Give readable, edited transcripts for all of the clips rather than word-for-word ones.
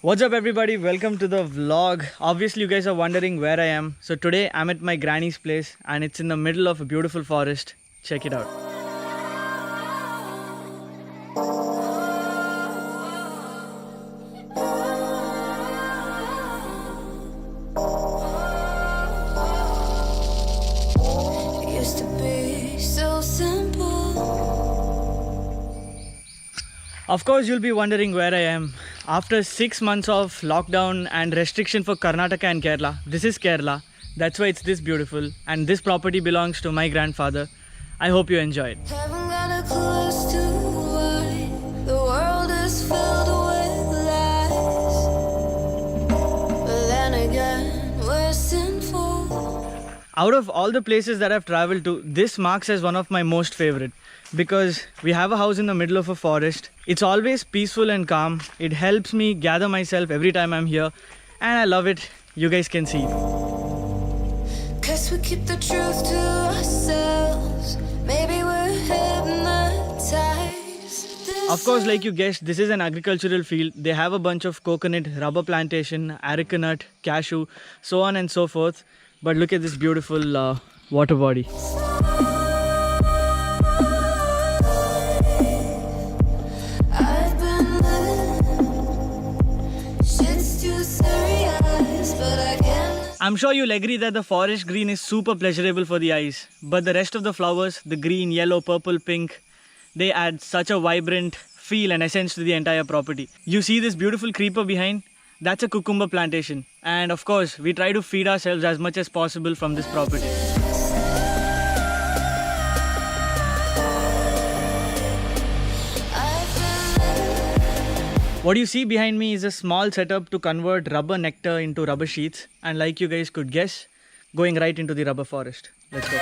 What's up everybody, welcome to the vlog. Obviously you guys are wondering where I am. So today I'm at my granny's place and it's in the middle of a beautiful forest. Check it out. It used to be so simple. Of course you'll be wondering where I am. After 6 months of lockdown and restriction for Karnataka and Kerala, this is Kerala. That's why it's this beautiful, and this property belongs to my grandfather. I hope you enjoy it. Haven't got a clue as to why the world is filled with lies. But then again, we're sinful. Out of all the places that I've traveled to, this marks as one of my most favorite because we have a house in the middle of a forest. It's always peaceful and calm. It helps me gather myself every time I'm here and I love it. You guys can see. Cause we keep the truth to ourselves. Maybe we're hypnotized. Of course, like you guessed, this is an agricultural field. They have a bunch of coconut, rubber plantation, areca nut, cashew, so on and so forth. But look at this beautiful water body. I've been living. Shit's too serious, but I can't. I'm sure you'll agree that the forest green is super pleasurable for the eyes. But the rest of the flowers, the green, yellow, purple, pink, they add such a vibrant feel and essence to the entire property. You see this beautiful creeper behind? That's a cucumber plantation. And of course, we try to feed ourselves as much as possible from this property. What you see behind me is a small setup to convert rubber nectar into rubber sheets. And like you guys could guess, going right into the rubber forest. Let's go.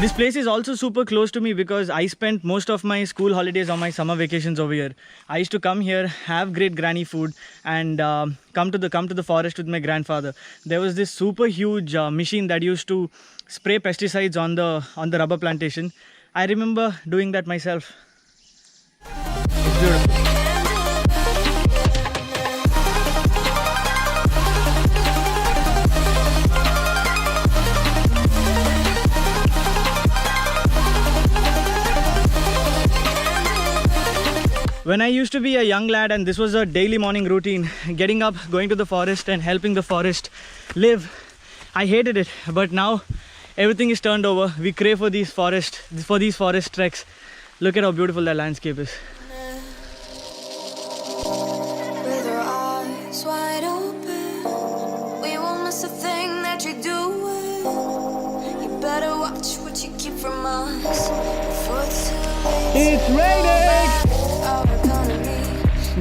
This place is also super close to me because I spent most of my school holidays on my summer vacations over here. I used to come here, have great granny food, and come to the forest with my grandfather. There was this super huge machine that used to spray pesticides on the rubber plantation. I remember doing that myself. It's beautiful. When I used to be a young lad and this was a daily morning routine, getting up, going to the forest and helping the forest live, I hated it. But now everything is turned over. We crave for these forest treks. Look at how beautiful that landscape is. With our eyes wide open, we won't miss a thing that you're doing. You better watch what you keep from us before it's too late. It's raining!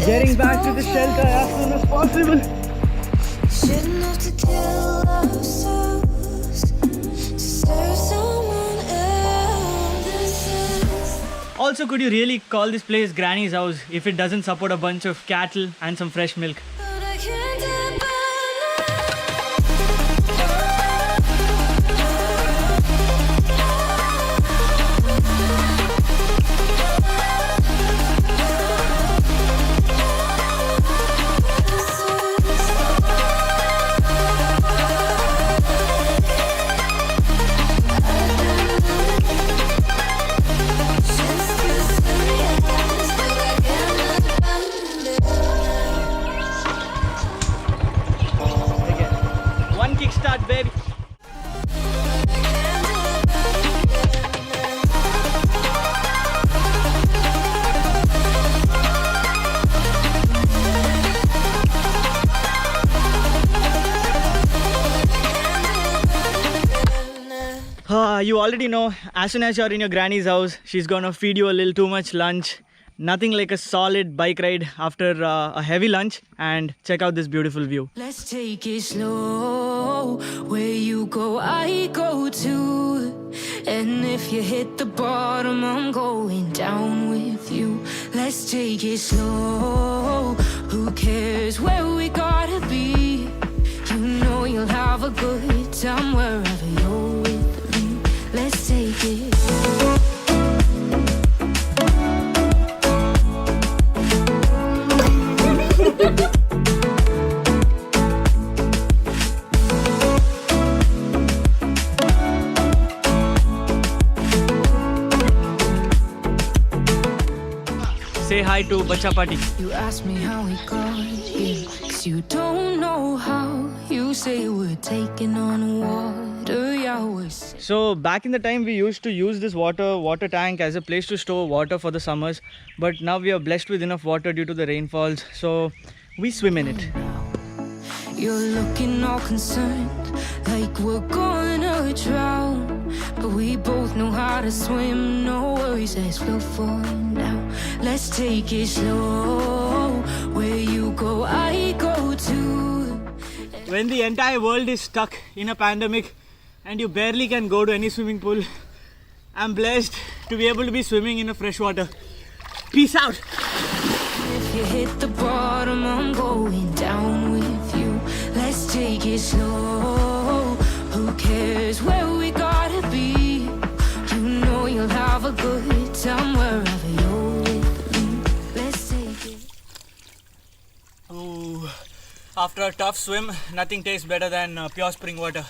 Getting back to the shelter as soon as possible. Shouldn't have to kill ourselves to serve someone else. Also, could you really call this place Granny's house if it doesn't support a bunch of cattle and some fresh milk? But I can't get by. One kickstart, baby. You already know, as soon as you're in your granny's house, she's gonna feed you a little too much lunch. Nothing like a solid bike ride after a heavy lunch. And check out this beautiful view. Let's take it slow. Where you go, I go too. And if you hit the bottom, I'm going down with you. Let's take it slow. Who cares where we gotta be? You know you'll have a good time wherever you're with me. let's take it. Say hi to Bacha Party. You ask me how we got here, 'cause you don't know how. You say we're taking on water, yeah, So back in the time we used to use this water tank as a place to store water for the summers, but now we are blessed with enough water due to the rainfalls, so we swim in it. You're looking all concerned, like we're gonna drown. But we both know how to swim, no worries as we'll fall down. Let's take it slow, where you go, I go too. When the entire world is stuck in a pandemic and you barely can go to any swimming pool, I'm blessed to be able to be swimming in a fresh water. Peace out. If you hit the bottom, I'm going down with you. Let's take it slow. Who cares where we gotta be? You know you'll have a good time wherever you're with me. Let's take it. Ooh, after a tough swim, nothing tastes better than pure spring water.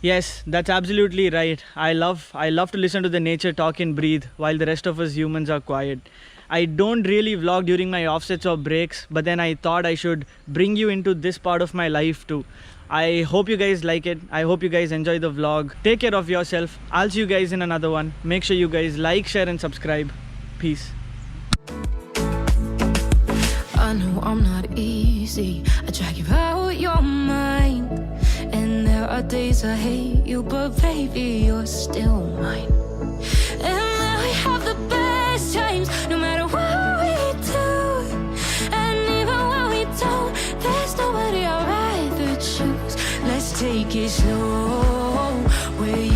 Yes, that's absolutely right. I love to listen to the nature talk and breathe while the rest of us humans are quiet. I don't really vlog during my offsets or breaks, but then I thought I should bring you into this part of my life too. I hope you guys like it. I hope you guys enjoy the vlog. Take care of yourself. I'll see you guys in another one. Make sure you guys like, share and subscribe. Peace. I know I'm not easy. I drag you out your mind. And there are days I hate you, but baby, you're still mine. And now we have the best times, no matter what we do. And even when we don't, there's nobody I'd rather choose. Let's take it slow, where you